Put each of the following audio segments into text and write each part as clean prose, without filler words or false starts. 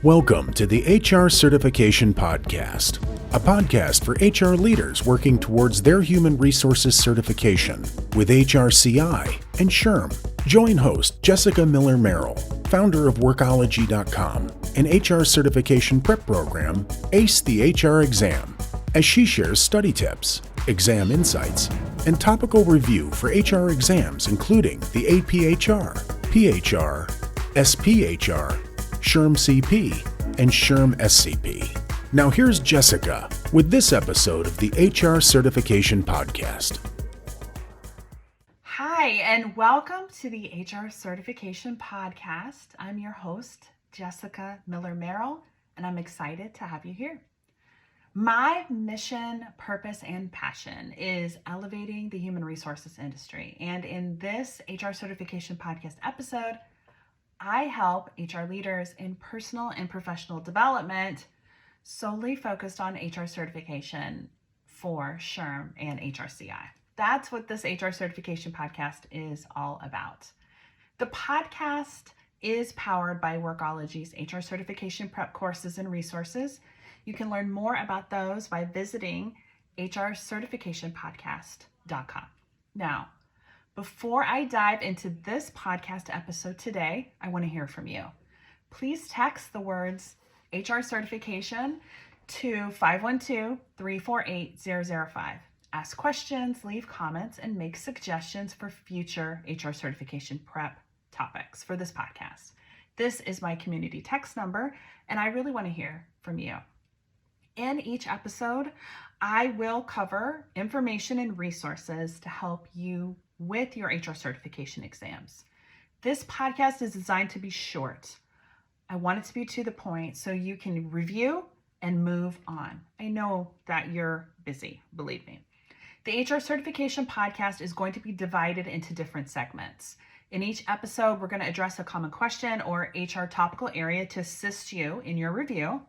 Welcome to the HR Certification Podcast, a podcast for HR leaders working towards their human resources certification with HRCI and SHRM. Join host Jessica Miller-Merrill, founder of Workology.com, an HR certification prep program, Ace the HR Exam, as she shares study tips, exam insights, and topical review for HR exams including the APHR, PHR, SPHR, SHRM CP, and SHRM SCP. Now here's Jessica with this episode of the HR Certification Podcast. Hi, and welcome to the HR Certification Podcast. I'm your host, Jessica Miller-Merrill, and I'm excited to have you here. My mission, purpose, and passion is elevating the human resources industry. And in this HR Certification Podcast episode, I help HR leaders in personal and professional development solely focused on HR certification for SHRM and HRCI. That's what this HR Certification Podcast is all about. The podcast is powered by Workology's HR Certification Prep courses and resources. You can learn more about those by visiting hrcertificationpodcast.com. Now, before I dive into this podcast episode today, I want to hear from you. Please text the words HR certification to 512-348-005. Ask questions, leave comments, and make suggestions for future HR certification prep topics for this podcast. This is my community text number, and I really want to hear from you. In each episode, I will cover information and resources to help you with your HR certification exams. This podcast is designed to be short. I want it to be to the point so you can review and move on. I know that you're busy, believe me. The HR Certification Podcast is going to be divided into different segments. In each episode, we're going to address a common question or HR topical area to assist you in your review.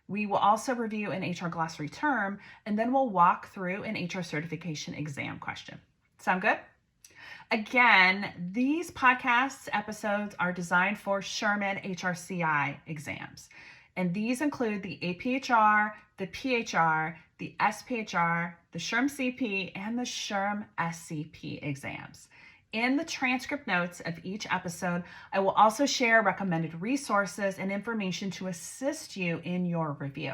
We will also review an HR glossary term, and then we'll walk through an HR certification exam question. Sound good? Again, these podcast episodes are designed for SHRM and HRCI exams. And these include the APHR, the PHR, the SPHR, the SHRM CP, and the SHRM SCP exams. In the transcript notes of each episode, I will also share recommended resources and information to assist you in your review,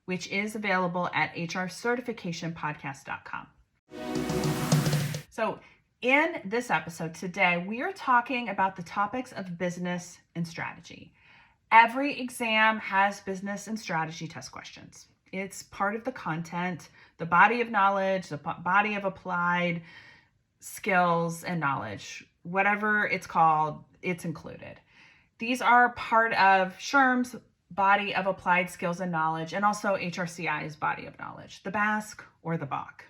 which is available at hrcertificationpodcast.com. So in this episode today, we are talking about the topics of business and strategy. Every exam has business and strategy test questions. It's part of the content, the body of knowledge, the body of applied skills and knowledge, whatever it's called, it's included. These are part of SHRM's body of applied skills and knowledge, and also HRCI's body of knowledge, the BASK or the BoCK.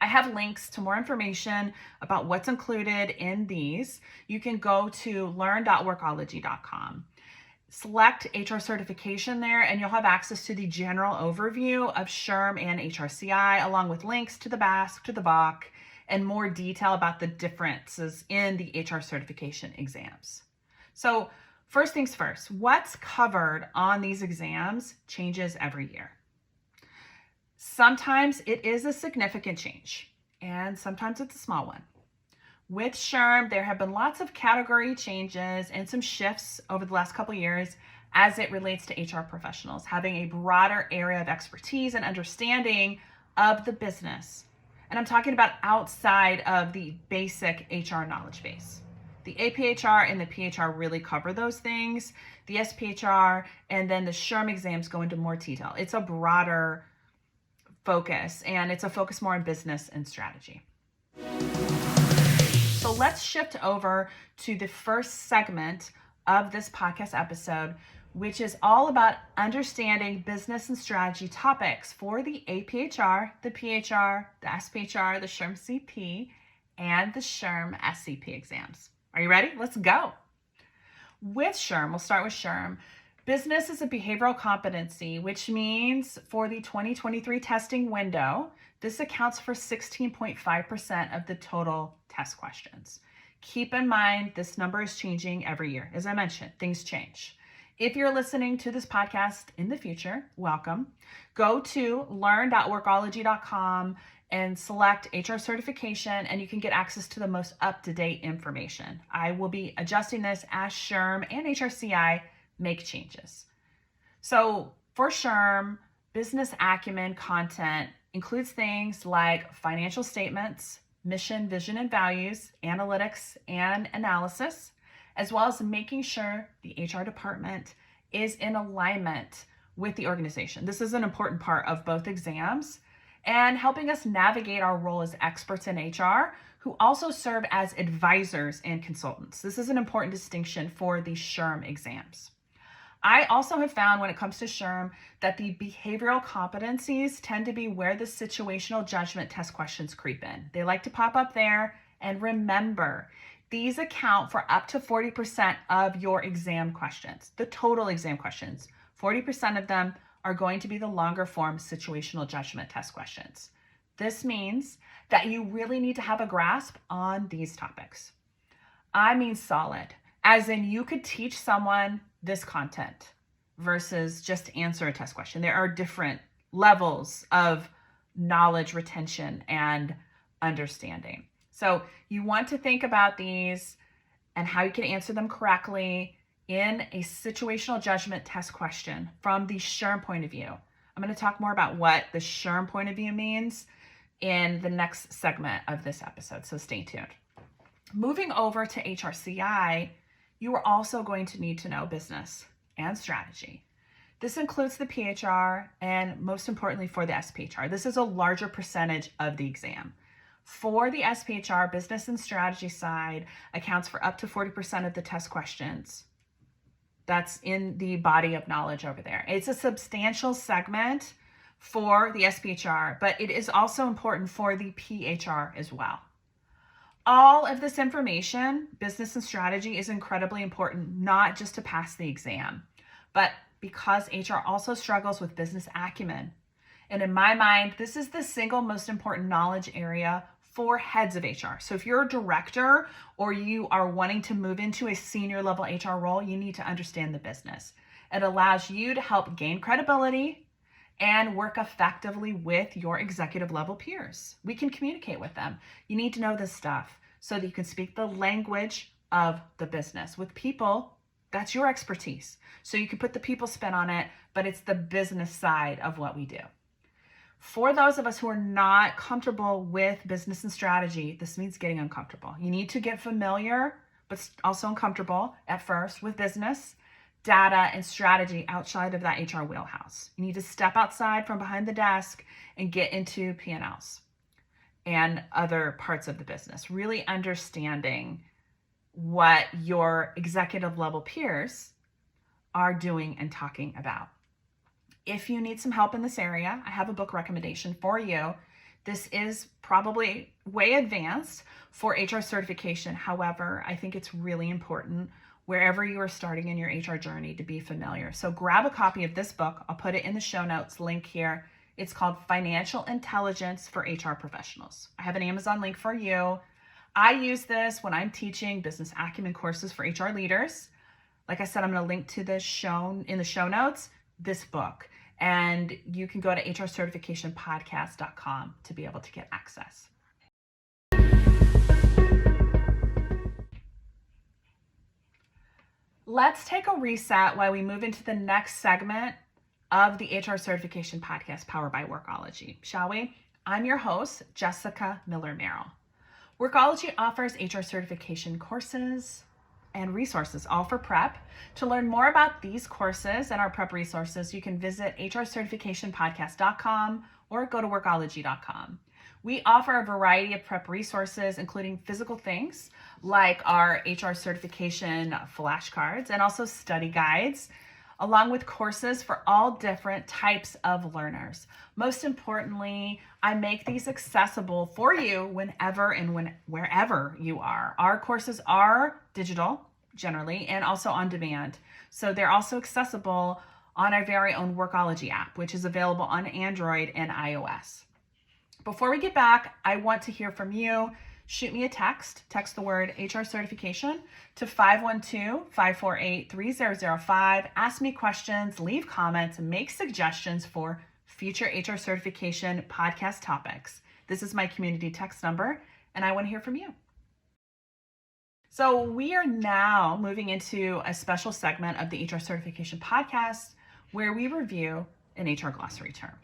I have links to more information about what's included in these. You can go to learn.workology.com. Select HR certification there, and you'll have access to the general overview of SHRM and HRCI, along with links to the BASK, to the BoCK, and more detail about the differences in the HR certification exams. So first things first, what's covered on these exams changes every year. Sometimes it is a significant change, and sometimes it's a small one. With SHRM, there have been lots of category changes and some shifts over the last couple of years as it relates to HR professionals, having a broader area of expertise and understanding of the business. And I'm talking about outside of the basic HR knowledge base. The APHR and the PHR really cover those things. The SPHR and then the SHRM exams go into more detail. It's a broader focus, and it's a focus more on business and strategy. So let's shift over to the first segment of this podcast episode, which is all about understanding business and strategy topics for the APHR, the PHR, the SPHR, the SHRM CP, and the SHRM SCP exams. Are you ready? Let's go. With SHRM, we'll start with SHRM. Business is a behavioral competency, which means for the 2023 testing window, this accounts for 16.5% of the total test questions. Keep in mind, this number is changing every year. As I mentioned, things change. If you're listening to this podcast in the future, welcome. Go to learn.workology.com and select HR certification, and you can get access to the most up-to-date information. I will be adjusting this as SHRM and HRCI make changes. So for SHRM, business acumen content includes things like financial statements, mission, vision, and values, analytics, and analysis, as well as making sure the HR department is in alignment with the organization. This is an important part of both exams, and helping us navigate our role as experts in HR who also serve as advisors and consultants. This is an important distinction for the SHRM exams. I also have found when it comes to SHRM that the behavioral competencies tend to be where the situational judgment test questions creep in. They like to pop up there, and remember, these account for up to 40% of your exam questions, the total exam questions. 40% of them are going to be the longer form situational judgment test questions. This means that you really need to have a grasp on these topics. I mean solid, as in you could teach someone this content versus just answer a test question. There are different levels of knowledge retention and understanding. So you want to think about these and how you can answer them correctly in a situational judgment test question from the SHRM point of view. I'm going to talk more about what the SHRM point of view means in the next segment of this episode, so stay tuned. Moving over to HRCI, you are also going to need to know business and strategy. This includes the PHR and most importantly for the SPHR. This is a larger percentage of the exam. For the SPHR, business and strategy side accounts for up to 40% of the test questions. That's in the body of knowledge over there. It's a substantial segment for the SPHR, but it is also important for the PHR as well. All of this information, business and strategy, is incredibly important, not just to pass the exam, but because HR also struggles with business acumen. And in my mind, this is the single most important knowledge area for heads of HR. So if you're a director or you are wanting to move into a senior level HR role, you need to understand the business. It allows you to help gain credibility and work effectively with your executive level peers. We can communicate with them. You need to know this stuff so that you can speak the language of the business. With people, that's your expertise. So you can put the people spin on it, but it's the business side of what we do. For those of us who are not comfortable with business and strategy, this means getting uncomfortable. You need to get familiar, but also uncomfortable at first with business, data, and strategy outside of that HR wheelhouse. You need to step outside from behind the desk and get into P&Ls and other parts of the business, really understanding what your executive level peers are doing and talking about. If you need some help in this area, I have a book recommendation for you. This is probably way advanced for HR certification. However, I think it's really important wherever you are starting in your HR journey to be familiar. So grab a copy of this book. I'll put it in the show notes link here. It's called Financial Intelligence for HR Professionals. I have an Amazon link for you. I use this when I'm teaching business acumen courses for HR leaders. Like I said, I'm going to link to this shown in the show notes, this book. And you can go to hrcertificationpodcast.com to be able to get access. Let's take a reset while we move into the next segment of the HR Certification Podcast powered by Workology, shall we? I'm your host, Jessica Miller-Merrill. Workology offers HR certification courses and resources, all for prep. To learn more about these courses and our prep resources, you can visit hrcertificationpodcast.com or go to workology.com. We offer a variety of prep resources, including physical things like our HR certification flashcards and also study guides, along with courses for all different types of learners. Most importantly, I make these accessible for you whenever and wherever you are. Our courses are digital, generally, and also on demand. So they're also accessible on our very own Workology app, which is available on Android and iOS. Before we get back, I want to hear from you. shoot me a text. Text the word HR certification to 512-548-3005. Ask me questions, leave comments, and make suggestions for future HR certification podcast topics. This is my community text number, and I want to hear from you. So we are now moving into a special segment of the HR certification podcast where we review an HR glossary term.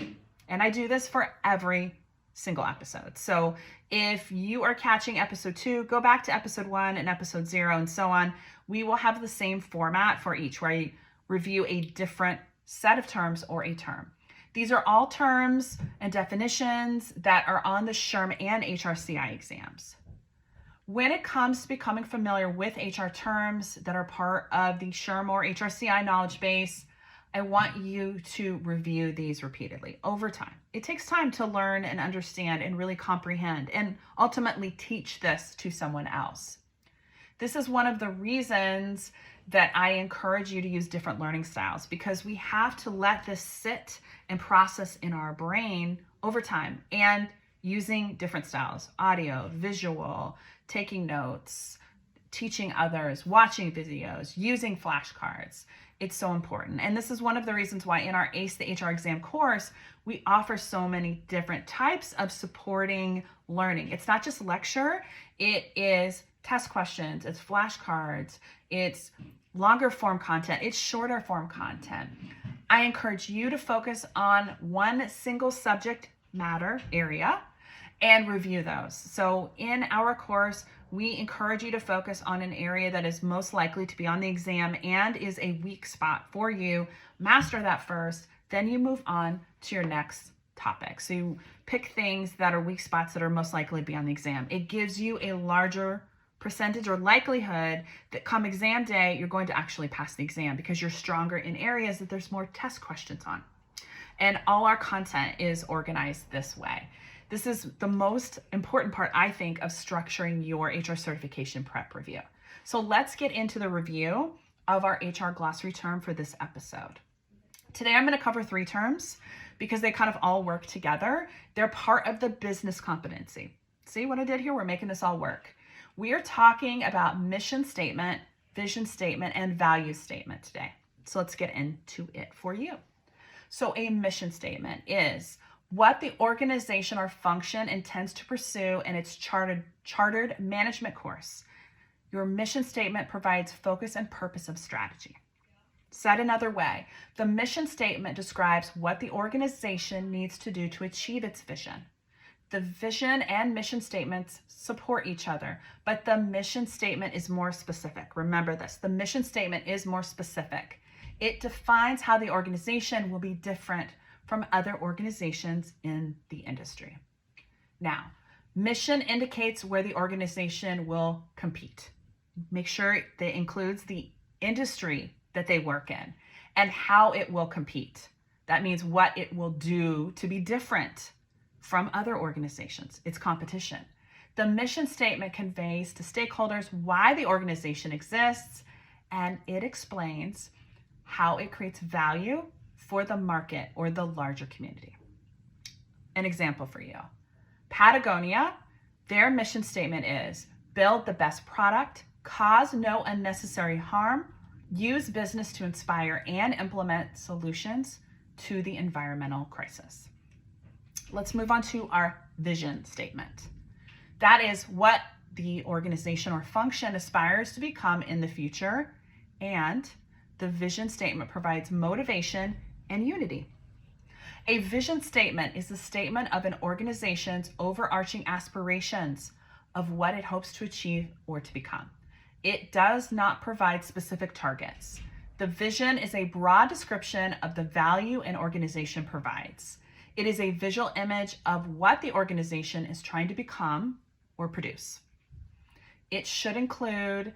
And I do this for every single episode. So if you are catching episode 2, go back to episode 1 and episode 0 and so on. We will have the same format for each, where I review a different set of terms or a term. These are all terms and definitions that are on the SHRM and HRCI exams. When it comes to becoming familiar with HR terms that are part of the SHRM or HRCI knowledge base, I want you to review these repeatedly over time. It takes time to learn and understand and really comprehend and ultimately teach this to someone else. This is one of the reasons that I encourage you to use different learning styles, because we have to let this sit and process in our brain over time, and using different styles: audio, visual, taking notes, teaching others, watching videos, using flashcards. It's so important. And this is one of the reasons why in our ACE the HR exam course, we offer so many different types of supporting learning. It's not just lecture, it is test questions, it's flashcards, it's longer form content, it's shorter form content. I encourage you to focus on one single subject matter area and review those. So in our course, we encourage you to focus on an area that is most likely to be on the exam and is a weak spot for you. Master that first, then you move on to your next topic. So you pick things that are weak spots that are most likely to be on the exam. It gives you a larger percentage or likelihood that come exam day, you're going to actually pass the exam, because you're stronger in areas that there's more test questions on. And all our content is organized this way. This is the most important part, I think, of structuring your HR certification prep review. So let's get into the review of our HR glossary term for this episode. Today, I'm going to cover 3 terms because they kind of all work together. They're part of the business competency. See what I did here? We're making this all work. We are talking about mission statement, vision statement, and value statement today. So let's get into it for you. So a mission statement is what the organization or function intends to pursue in its chartered management course. Your mission statement provides focus and purpose of strategy. Said another way, the mission statement describes what the organization needs to do to achieve its vision. The vision and mission statements support each other, but the mission statement is more specific. Remember this, the mission statement is more specific. It defines how the organization will be different from other organizations in the industry. Now, mission indicates where the organization will compete. Make sure that includes the industry that they work in and how it will compete. That means what it will do to be different from other organizations. It's competition. The mission statement conveys to stakeholders why the organization exists, and it explains how it creates value for the market or the larger community. An example for you. Patagonia, their mission statement is build the best product, cause no unnecessary harm, use business to inspire and implement solutions to the environmental crisis. Let's move on to our vision statement. That is what the organization or function aspires to become in the future, and the vision statement provides motivation and unity. A vision statement is a statement of an organization's overarching aspirations of what it hopes to achieve or to become. It does not provide specific targets. The vision is a broad description of the value an organization provides. It is a visual image of what the organization is trying to become or produce. It should include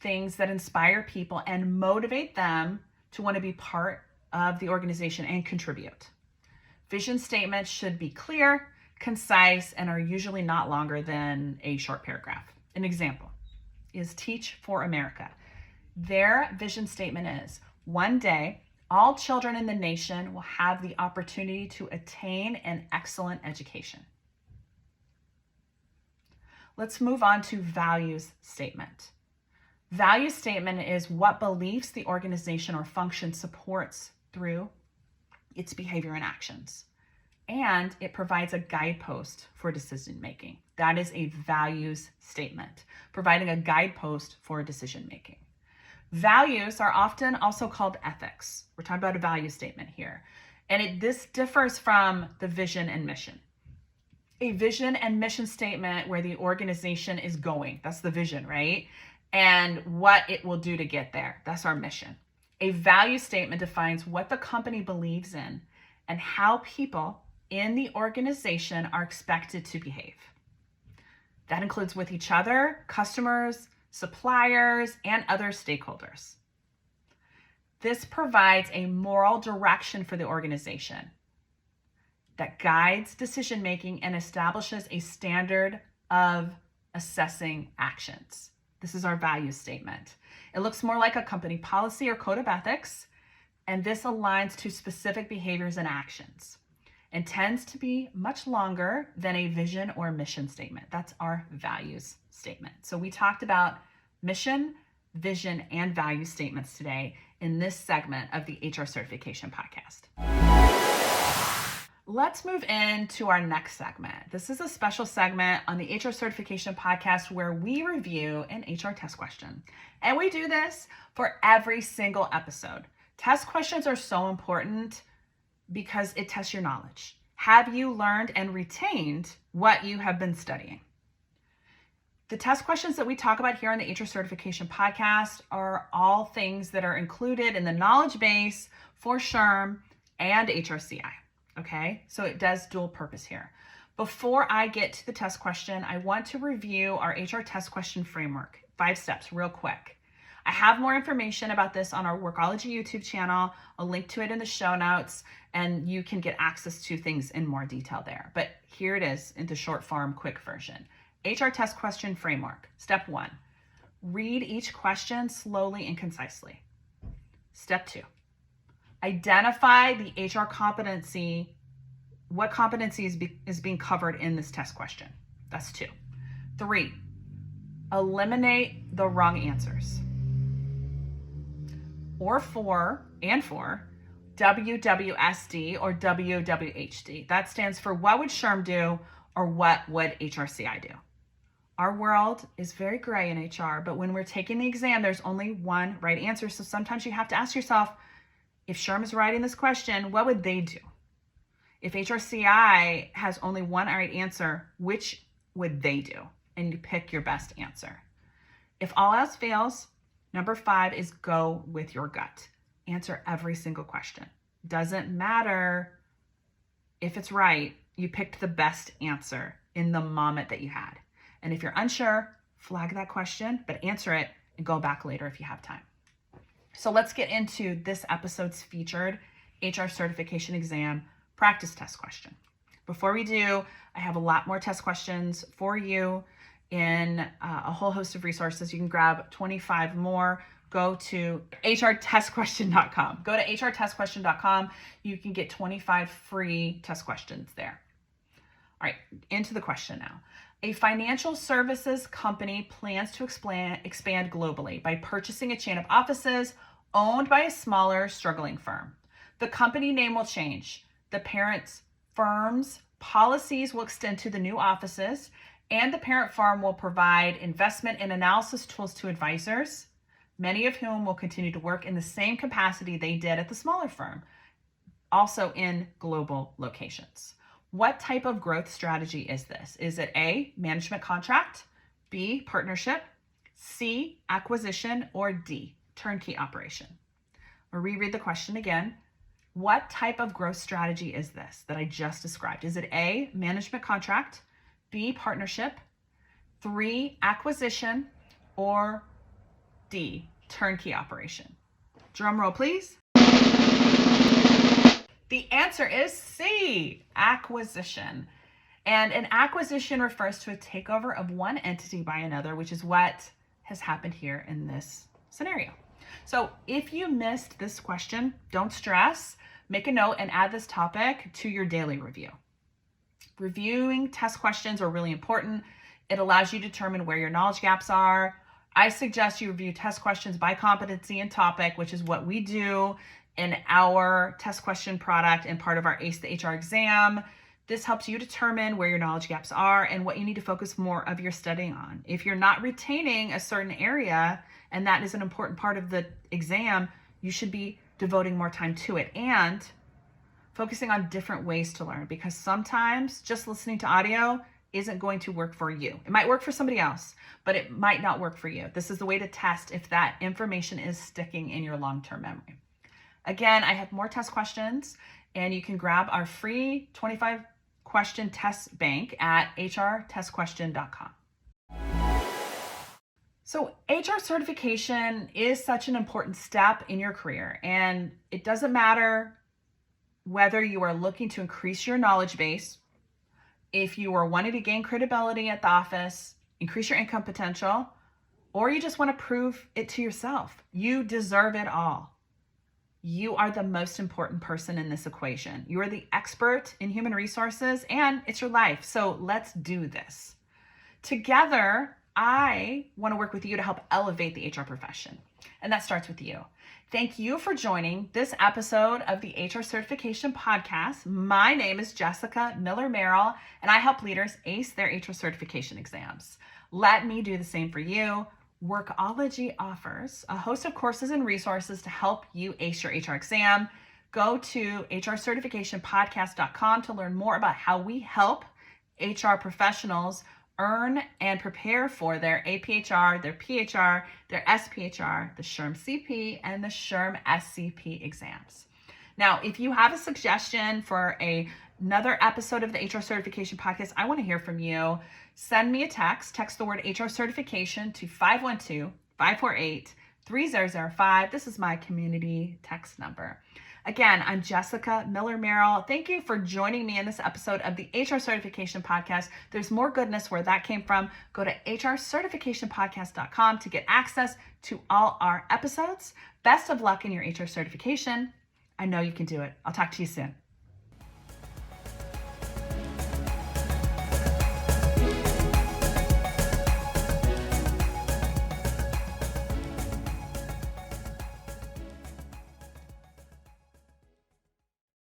things that inspire people and motivate them to want to be part of the organization and contribute. Vision statements should be clear, concise, and are usually not longer than a short paragraph. An example is Teach for America. Their vision statement is, one day, all children in the nation will have the opportunity to attain an excellent education. let's move on to values statement. Value statement is what beliefs the organization or function supports through its behavior and actions. And it provides a guidepost for decision making. That is a values statement, providing a guidepost for decision making. Values are often also called ethics. We're talking about a value statement here. And this differs from the vision and mission. A vision and mission statement where the organization is going, that's the vision, right? And what it will do to get there, that's our mission. A value statement defines what the company believes in and how people in the organization are expected to behave. That includes with each other, customers, suppliers, and other stakeholders. This provides a moral direction for the organization that guides decision-making and establishes a standard of assessing actions. This is our value statement. It looks more like a company policy or code of ethics, and this aligns to specific behaviors and actions and tends to be much longer than a vision or mission statement. That's our values statement. So we talked about mission, vision, and value statements today in this segment of the HR Certification Podcast. Let's move into our next segment. This is a special segment on the HR Certification Podcast where we review an HR test question. And we do this for every single episode. Test questions are so important because it tests your knowledge. Have you learned and retained what you have been studying? The test questions that we talk about here on the HR Certification Podcast are all things that are included in the knowledge base for SHRM and HRCI. Okay, so it does dual purpose here. Before I get to the test question, I want to review our HR test question framework, 5 steps, real quick. I have more information about this on our Workology YouTube channel. I'll link to it in the show notes, and you can get access to things in more detail there. But here it is in the short form, quick version. HR test question framework. Step 1, read each question slowly and concisely. Step 2, identify the HR competency, what competency is being covered in this test question. That's 2. 3, eliminate the wrong answers. Or 4, WWSD or WWHD. That stands for what would SHRM do or what would HRCI do. Our world is very gray in HR, but when we're taking the exam, there's only one right answer. So sometimes you have to ask yourself, if SHRM is writing this question, what would they do? If HRCI has only one right answer, which would they do? And you pick your best answer. If all else fails, number 5 is go with your gut. Answer every single question. Doesn't matter if it's right, you picked the best answer in the moment that you had. And if you're unsure, flag that question, but answer it and go back later if you have time. So let's get into this episode's featured HR certification exam practice test question. Before we do, I have a lot more test questions for you in a whole host of resources. You can grab 25 more. Go to hrtestquestion.com. Go to hrtestquestion.com. You can get 25 free test questions there. All right, into the question now. A financial services company plans to expand globally by purchasing a chain of offices owned by a smaller, struggling firm. The company name will change. The parent firm's policies will extend to the new offices, and the parent firm will provide investment and analysis tools to advisors, many of whom will continue to work in the same capacity they did at the smaller firm, also in global locations. What type of growth strategy is this? Is it A, management contract, B, partnership, C, acquisition, or D, turnkey operation? I'll reread the question again. What type of growth strategy is this that I just described? Is it A, management contract, B, partnership, 3, acquisition, or D, turnkey operation? Drum roll, please. The answer is C, acquisition. And an acquisition refers to a takeover of one entity by another, which is what has happened here in this scenario. So if you missed this question, don't stress. Make a note and add this topic to your daily review. Reviewing test questions are really important It allows you to determine where your knowledge gaps are. I suggest you review test questions by competency and topic, which is what we do in our test question product and part of our ACE the HR exam. This helps you determine where your knowledge gaps are and what you need to focus more of your studying on. If you're not retaining a certain area, and that is an important part of the exam, you should be devoting more time to it and focusing on different ways to learn, because sometimes just listening to audio isn't going to work for you. It might work for somebody else, but it might not work for you. This is the way to test if that information is sticking in your long-term memory. Again, I have more test questions, and you can grab our free 25 question test bank at hrtestquestion.com. So HR certification is such an important step in your career, and it doesn't matter whether you are looking to increase your knowledge base, if you are wanting to gain credibility at the office, increase your income potential, or you just want to prove it to yourself. You deserve it all. You are the most important person in this equation. You are the expert in human resources, and it's your life. So let's do this. Together, I want to work with you to help elevate the HR profession. And that starts with you. Thank you for joining this episode of the HR Certification Podcast. My name is Jessica Miller-Merrill, and I help leaders ace their HR certification exams. Let me do the same for you. Workology offers a host of courses and resources to help you ace your HR exam. Go to hrcertificationpodcast.com to learn more about how we help HR professionals earn and prepare for their APHR, their PHR, their SPHR, the SHRM CP, and the SHRM SCP exams. Now, if you have a suggestion for another episode of the HR Certification Podcast, I want to hear from you. Send me a text. Text the word HR Certification to 512-548-3005. This is my community text number. Again, I'm Jessica Miller-Merrill. Thank you for joining me in this episode of the HR Certification Podcast. There's more goodness where that came from. Go to hrcertificationpodcast.com to get access to all our episodes. Best of luck in your HR certification. I know you can do it. I'll talk to you soon.